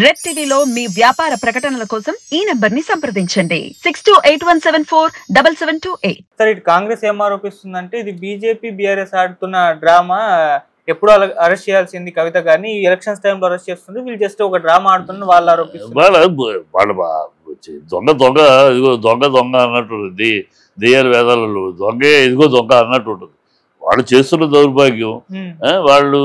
Red టీవీలో మీ వ్యాపార ప్రకటనల కోసం ఈ నంబర్ ని సంప్రదించండి 6281747728. సార్ ఇటు కాంగ్రెస్ ఏం ఆరోపిస్తుందంటే ఇది బీజేపీ బీఆర్ఎస్ ఆడుతున్న డ్రామా, ఎప్పుడు అరెస్ట్ చేయాల్సింది కవిత గారిని ఎలక్షన్స్ టైంలో అరెస్ట్ చేస్తుంది, వీళ్ళు జస్ట్ ఒక డ్రామా ఆడుతున్న వాళ్ళు ఆరోపిస్తున్నారు. దొంగ దొంగ ఇదిగో దొంగ దొంగ అన్నట్టు దెయ్యాల వేదాలలో దొంగే ఇదిగో దొంగ అన్నట్టు ఉంటుంది. వాళ్ళు చేస్తున్న దౌర్భాగ్యం. వాళ్ళు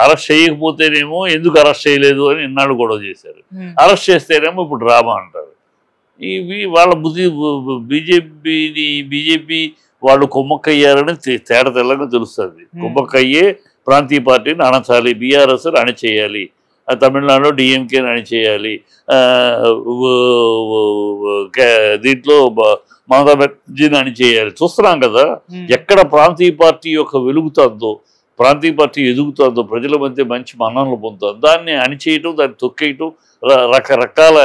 అరెస్ట్ చేయకపోతేనేమో ఎందుకు అరెస్ట్ చేయలేదు అని ఇన్నాళ్ళు గొడవ చేశారు. అరెస్ట్ చేస్తేనేమో ఇప్పుడు డ్రామా అంటారు. ఇవి వాళ్ళ బీజేపీ వాళ్ళు కుమ్మక్కయ్యారని తేడా తెల్లగా తెలుస్తుంది. కుమ్మక్కయ్యే ప్రాంతీయ పార్టీని అణచాలి, బీఆర్ఎస్ అణచేయాలి, తమిళనాడులో డిఎంకేని అణచేయాలి, దీంట్లో మమతా బెనర్జీని అణచేయాలి. చూస్తున్నాం కదా ఎక్కడ ప్రాంతీయ పార్టీ యొక్క వెలుగుతుందో, ప్రాంతీయ పార్టీ ఎదుగుతుందో, ప్రజల మధ్య మంచి మన్ననలు పొందుతుందో దాన్ని అణిచేయటం, దాన్ని తొక్కేయటం, రకరకాల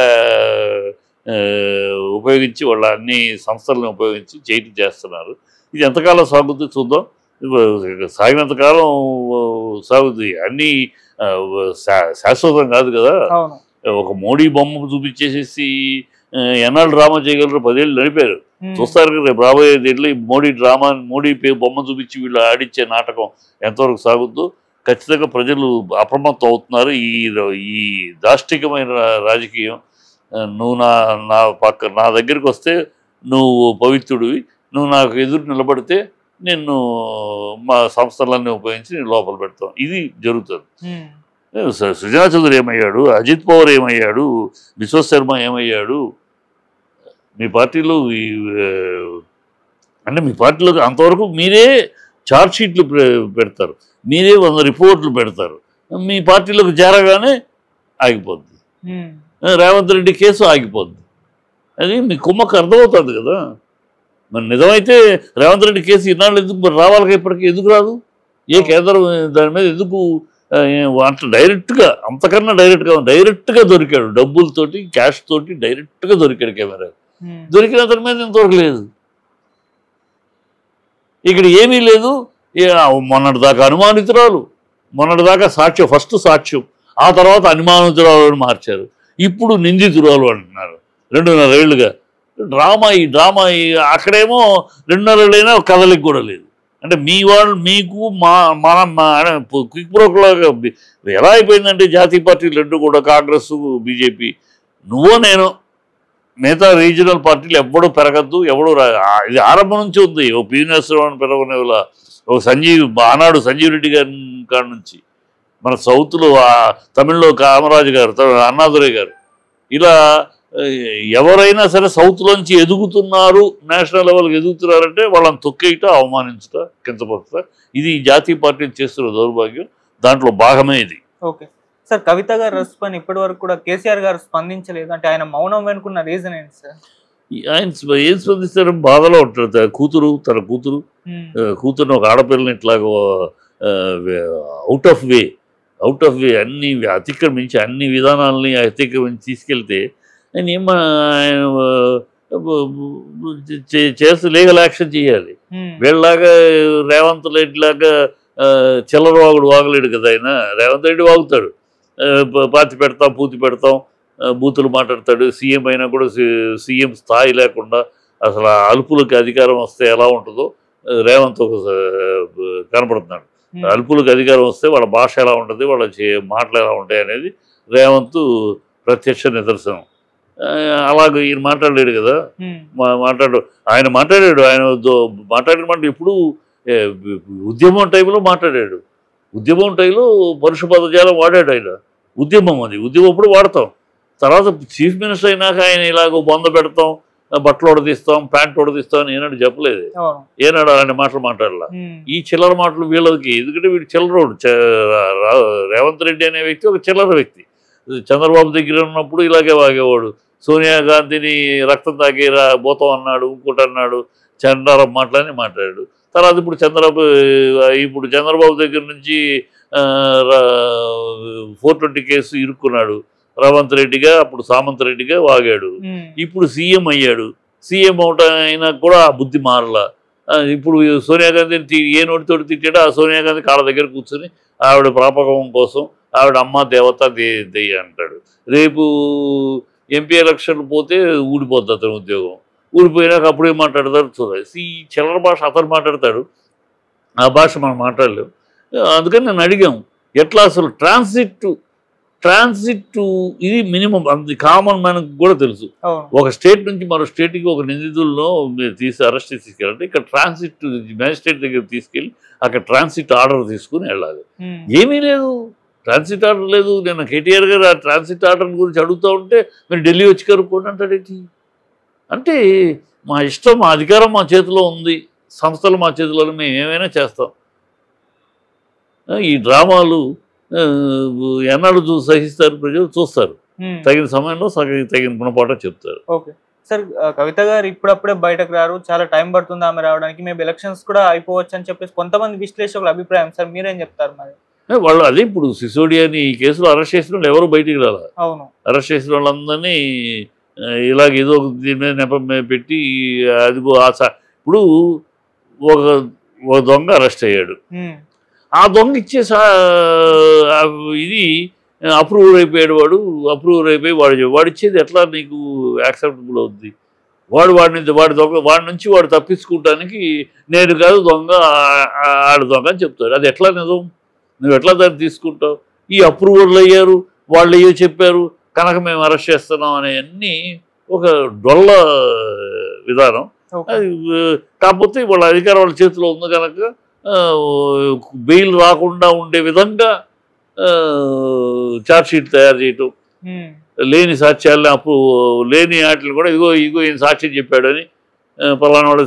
ఉపయోగించి వాళ్ళ అన్ని సంస్థలను ఉపయోగించి చేయటం చేస్తున్నారు. ఇది ఎంతకాలం సాగుద్ది చూద్దాం. సాగినంతకాలం సాగుద్ది. అన్నీ శాశ్వతం కాదు కదా. ఒక మోడీ బొమ్మ చూపించేసేసి ఎన్నాళ్ళు డ్రామా చేయగలరు? 10 ఏళ్ళు నడిపారు. చూస్తారు కదా రేపు రాబోయే దీంట్లో మోడీ బొమ్మ చూపించి వీళ్ళు ఆడించే నాటకం ఎంతవరకు సాగుద్దో. ఖచ్చితంగా ప్రజలు అప్రమత్తం అవుతున్నారు. ఈ దాష్టికమైన రాజకీయం, నువ్వు నా దగ్గరికి వస్తే నువ్వు పవిత్రుడివి, నువ్వు నాకు ఎదురు నిలబడితే నిన్ను మా సంస్థలన్నీ ఉపయోగించి నేను లోపల పెడతాం, ఇది జరుగుతుంది. సుజనా చౌదరి ఏమయ్యాడు, అజిత్ పవార్ ఏమయ్యాడు, విశ్వశర్మ ఏమయ్యాడు? మీ పార్టీలో అంటే మీ పార్టీలో అంతవరకు మీరే ఛార్జ్ షీట్లు పెడతారు, మీరే 100 రిపోర్ట్లు పెడతారు. మీ పార్టీలోకి చేరగానే ఆగిపోద్ది. రేవంత్ రెడ్డి కేసు ఆగిపోద్ది. అది మీ కుమ్మకు అర్థమవుతుంది కదా. మరి నిజమైతే రేవంత్ రెడ్డి కేసు ఇన్నాళ్ళు ఎందుకు రావాలి, ఇప్పటికీ ఎందుకు రాదు? ఏ కేంద్రం దాని మీద ఎందుకు అంత డైరెక్ట్గా, అంతకన్నా డైరెక్ట్గా దొరికాడు, డబ్బులతోటి క్యాష్ తోటి డైరెక్ట్గా దొరికాడు కెమెరా. దొరికిన అతని మీద ఇంతవరకు లేదు. ఇక్కడ ఏమీ లేదు. మొన్నటిదాకా అనుమానితురాలు, మొన్నటిదాకా సాక్ష్యం, ఫస్ట్ సాక్ష్యం, ఆ తర్వాత అనుమానితురాలు మార్చారు, ఇప్పుడు నిందితురాలు అంటున్నారు. 2.5 ఏళ్ళుగా ఈ డ్రామా అక్కడేమో 2.5 ఏళ్ళైనా కదలికి కూడా లేదు. అంటే మీ వాళ్ళు మీకు క్విక్ బ్రోక్లాగా ఎలా అయిపోయిందంటే జాతీయ పార్టీలు రెండు కూడా, కాంగ్రెస్ బీజేపీ, నువ్వో నేను, మిగతా రీజనల్ పార్టీలు ఎవ్వడూ పెరగద్దు, ఎవడు ఇది ఆరంభం నుంచి ఉంది. ఓ పీనశ్రవణ్ పెరగనేలా, ఓ ఆనాడు సంజీవ్ రెడ్డి గారి కాడ నుంచి, మన సౌత్లో తమిళ్లో కామరాజు గారు, అన్నాదురై గారు, ఇలా ఎవరైనా సరే సౌత్లోంచి ఎదుగుతున్నారు, నేషనల్ లెవెల్కి ఎదుగుతున్నారంటే వాళ్ళని తొక్కేయట, అవమానించుట, కించపరుచుట, ఇది జాతీయ పార్టీలు చేస్తున్న దౌర్భాగ్యం. దాంట్లో భాగమే ఇది. ఓకే సార్, కవిత గారు రెస్పాన్స్ ఇప్పటి వరకు కూడా కేసీఆర్ గారు స్పందించలేదు అంటే ఆయన మౌనం వెనుకున్న రీజన్ ఏంటి సార్? ఆయన ఏం స్పందిస్తారు? బాధలో ఉంటారు. తన కూతురుని ఒక ఆడపిల్లని ఇట్లాగ అవుట్ ఆఫ్ వే అన్ని అతిక్రమించి, అన్ని విధానాలని అతిక్రమించి తీసుకెళ్తే ఆయన చేస్తే లీగల్ యాక్షన్ చేయాలి. వీళ్ళలాగా రేవంత్ రెడ్డి లాగా చిల్లర వాగుడు వాగలేడు కదా ఆయన. రేవంత్ రెడ్డి వాగుతాడు, పాతి పెడతాం, పూతి పెడతాం, బూతులు మాట్లాడతాడు. సీఎం అయినా కూడా సీఎం స్థాయి లేకుండా అసలు అలుపులకి అధికారం వస్తే ఎలా ఉంటుందో రేవంత్ కనపడుతున్నాడు. అలుపులకు అధికారం వస్తే వాళ్ళ భాష ఎలా ఉంటుంది, వాళ్ళ మాటలు ఎలా ఉంటాయి అనేది రేవంత్ ప్రత్యక్ష నిదర్శనం. అలాగే ఈయన మాట్లాడలేడు కదా. ఆయన మాట్లాడిన మాట ఇప్పుడు ఉద్యమం టైంలో మాట్లాడాడు. ఉద్యమం టైంలో పరుష పదజాలం వాడాడు ఆయన. ఉద్యమం అప్పుడు వాడతాం. తర్వాత చీఫ్ మినిస్టర్ అయినాక ఆయన ఇలాగ బొంద పెడతాం, బట్టలు ఉడదీస్తాం, ప్యాంట్ ఉడదీస్తాం అని ఏనాడు చెప్పలేదు. ఏనాడు అలాంటి మాటలు మాట్లాడాల. ఈ చిల్లర మాటలు వీళ్ళకి, ఎందుకంటే వీడు చిల్లరోడు. రేవంత్ రెడ్డి అనే వ్యక్తి ఒక చిల్లర వ్యక్తి. చంద్రబాబు దగ్గర ఉన్నప్పుడు ఇలాగే వాగేవాడు. సోనియా గాంధీని రక్తం తాగి పోతాం అన్నాడు, ఇంకోటి అన్నాడు, చంద్రబాబు మాటలని మాట్లాడాడు. తర్వాత ఇప్పుడు చంద్రబాబు దగ్గర నుంచి 420 కేసు ఇరుక్కున్నాడు. రేవంత్ రెడ్డిగా, అప్పుడు సామంత్ రెడ్డిగా వాగాడు. ఇప్పుడు సీఎం అయ్యాడు. సీఎం అవటం అయినా కూడా ఆ బుద్ధి మారలా. ఇప్పుడు సోనియా గాంధీని ఏ నోటితోటి తిట్టాడో ఆ సోనియా గాంధీ కాళ్ళ దగ్గర కూర్చొని ఆవిడ ప్రాపకం కోసం ఆవిడ అమ్మ దేవత దెయ్య అంటాడు. రేపు ఎంపీ ఎలక్షన్లు పోతే ఊడిపోద్ది అతని ఉద్యోగం. ఊడిపోయినాక అప్పుడు ఏం మాట్లాడతారు చూడాలి. ఈ చిల్లర భాష అతను మాట్లాడతాడు, ఆ భాష మనం మాట్లాడలేము. అందుకని నేను అడిగాము ఎట్లా అసలు ట్రాన్సిట్ ఇది మినిమం, అది కామన్ మనకు కూడా తెలుసు. ఒక స్టేట్ నుంచి మరో స్టేట్కి ఒక నిందితుల్లో మీరు అరెస్ట్ చేసి తీసుకెళ్ళాలంటే ఇక్కడ ట్రాన్సిట్ మ్యాజిస్ట్రేట్ దగ్గర తీసుకెళ్ళి అక్కడ ట్రాన్సిట్ ఆర్డర్ తీసుకుని వెళ్ళాలి. ఏమీ లేదు, ట్రాన్సిట్ ఆర్డర్ లేదు. నేను కేటీఆర్ గారు ఆ ట్రాన్సిట్ ఆర్డర్ గురించి అడుగుతూ ఉంటే మీరు ఢిల్లీ వచ్చి కనుక్కోండి అంటాడేంటి. అంటే మా ఇష్టం, మా అధికారం మా చేతిలో ఉంది, సంస్థలు మా చేతిలో మేము ఏమైనా చేస్తాం. ఈ డ్రామాలు ఎన్నాళ్ళు సహిస్తారు ప్రజలు, చూస్తారు. తగిన సమయంలో తగిన గుణపాఠం చెప్తారు. ఓకే సార్, కవిత గారు ఇప్పుడప్పుడే బయటకు రారు, చాలా టైం పడుతుంది ఆమె రావడానికి, మేబీ ఎలక్షన్స్ కూడా అయిపోవచ్చు అని చెప్పేసి కొంతమంది విశ్లేషకుల అభిప్రాయం. సార్ మీరేం చెప్తారు మరి? వాళ్ళు అదే ఇప్పుడు సిసోడియాని ఈ కేసులో అరెస్ట్ చేసిన వాళ్ళు ఎవరు బయటికి రాల. అవును, అరెస్ట్ చేసిన వాళ్ళందరినీ ఇలాగ ఏదో దీని మీద నెపం పెట్టి అదిగో ఇప్పుడు ఒక దొంగ అరెస్ట్ అయ్యాడు. ఆ దొంగ ఇచ్చే ఇది అప్రూవల్ అయిపోయాడు. అప్రూవల్ అయిపోయి వాడు ఇచ్చేది ఎట్లా నీకు యాక్సెప్టబుల్ అవుద్ది? వాడి నుంచి వాడు తప్పించుకోవటానికి నేను కాదు దొంగ, ఆడు దొంగ అని చెప్తాడు. అది ఎట్లా నిజం? నువ్వు ఎట్లా దాన్ని తీసుకుంటావు? ఈ అప్రూవల్ అయ్యారు, వాళ్ళు అయ్యో చెప్పారు కనుక మేము అరెస్ట్ చేస్తున్నాం అనేవన్నీ ఒక డొల్ల విధానం. కాకపోతే వాళ్ళ అధికారం వాళ్ళ చేతిలో ఉంది కనుక బెయిల్ రాకుండా ఉండే విధంగా ఛార్జ్షీట్ తయారు చేయటం, లేని సాక్ష్యాలని లేని వాటిని కూడా ఇగో ఈయన సాక్ష్యం చెప్పాడని పలానా వాడు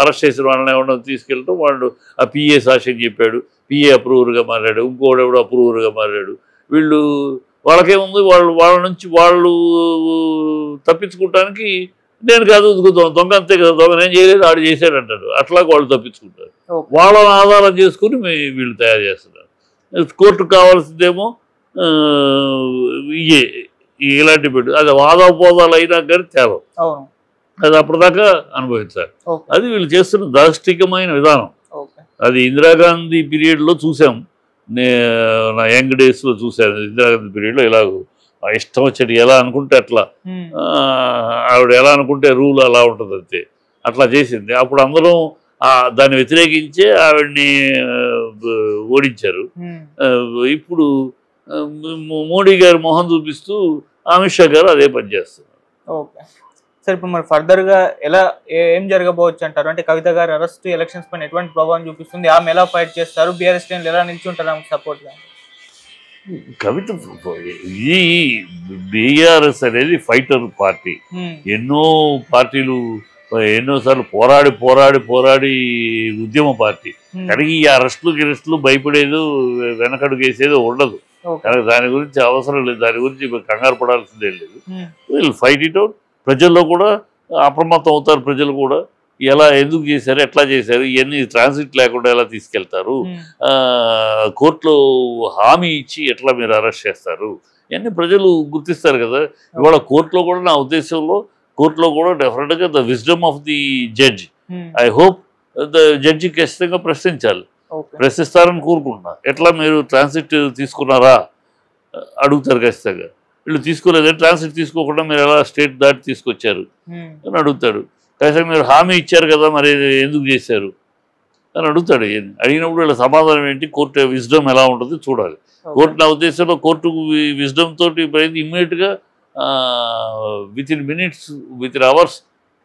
అరెస్ట్ చేసిన వాళ్ళని ఎవడో తీసుకెళ్ళటం, వాడు ఆ పిఏ సాక్ష్యం చెప్పాడు, పిఏ అప్రూవర్గా మారాడు, ఇంకోడెవడో అప్రూవర్గా మారాడు. వాళ్ళకేముంది, వాళ్ళ నుంచి వాళ్ళు తప్పించుకోవటానికి నేను కాదు దొంగ అంతే కదా, దొంగ నేను చేయలేదు ఆడు చేశాడు అంటాడు. అట్లాగే వాళ్ళు తప్పించుకుంటారు. వాళ్ళని ఆధారం చేసుకుని వీళ్ళు తయారు చేస్తున్నారు. కోర్టుకు కావాల్సిందేమో ఇలాంటి పెట్టు, అది వాదాపోదాలు అయినా కానీ తేలం, అది అప్పటిదాకా అనుభవించాలి. అది వీళ్ళు చేస్తున్న దాష్టికమైన విధానం. అది ఇందిరాగాంధీ పీరియడ్లో చూసాం, నా యంగ్ డేస్లో చూశాను. ఇందిరాగాంధీ పీరియడ్లో ఇలాగ ఇష్టం వచ్చేది ఎలా అనుకుంటే అట్లా, ఆవిడ ఎలా అనుకుంటే రూల్ అలా ఉంటుంది అంతే, అట్లా చేసింది. అప్పుడు అందరం దాన్ని వ్యతిరేకించే ఆవిడ్ని ఓడించారు. ఇప్పుడు మోడీ గారు మొహం చూపిస్తూ అమిత్ షా గారు అదే పని చేస్తున్నారు. ఓకే సార్, ఇప్పుడు మరి ఫర్దర్ గా ఏం జరగబోవచ్చు అంటారు? అంటే కవిత గారు అరెస్ట్ ఎలక్షన్స్ పైన ఎటువంటి ప్రభావం చూపిస్తుంది? ఆమె ఎలా ఫైట్ చేస్తారు? బీఆర్ఎస్ శ్రేణులు ఎలా నిల్చుంటారు ఆమెకు సపోర్ట్ గా? కవిత ఈ బీఆర్ఎస్ అనేది ఫైటర్ పార్టీ. ఎన్నో పార్టీలు ఎన్నోసార్లు పోరాడి ఉద్యమ పార్టీ. కానీ ఈ అరెస్టులు భయపడేది, వెనకడుగేసేది ఉండదు. కానీ దాని గురించి అవసరం లేదు, దాని గురించి కంగారు పడాల్సిందే లేదు. వీళ్ళు ఫైట్ ఇట్ అవుట్. ప్రజల్లో కూడా అప్రమత్తం అవుతారు. ప్రజలు కూడా ఎందుకు చేశారు, ఎట్లా చేశారు, ఇవన్నీ ట్రాన్సిట్ లేకుండా ఎలా తీసుకెళ్తారు, కోర్టులో హామీ ఇచ్చి ఎట్లా మీరు అరెస్ట్ చేస్తారు, ఇవన్నీ ప్రజలు గుర్తిస్తారు కదా. ఇవాళ కోర్టులో కూడా నా ఉద్దేశంలో కోర్టులో కూడా డెఫినెట్గా the wisdom of the judge, I hope the judge ఖచ్చితంగా ప్రశ్నించాలి, ప్రశ్నిస్తారని కోరుకుంటున్నా. ఎట్లా మీరు ట్రాన్సిట్ తీసుకున్నారా అడుగుతారు ఖచ్చితంగా. వీళ్ళు తీసుకోలేదు, ట్రాన్సిట్ తీసుకోకుండా మీరు ఎలా స్టేట్ దాటి తీసుకొచ్చారు అని అడుగుతాడు. ఖచ్చితంగా మీరు హామీ ఇచ్చారు కదా, మరి ఎందుకు చేశారు అని అడుగుతాడు. అడిగినప్పుడు వీళ్ళ సమాధానం ఏంటి, కోర్టు విజ్డమ్ ఎలా ఉంటుంది చూడాలి. కోర్టు నా ఉద్దేశంలో కోర్టు విజ్డమ్ తోటి ఇమ్మీడియట్గా within minutes, within hours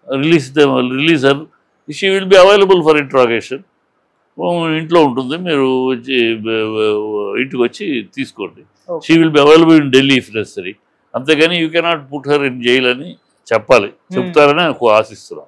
release her she will be available for interrogation. ఇంట్లో ఉంటుంది, మీరు ఇంటికి వచ్చి తీసుకోండి. She will be available in Delhi if necessary. అంతేగాని you cannot put her in jail అని చెప్పాలి, చెప్తారని ఆశిస్తున్నాం.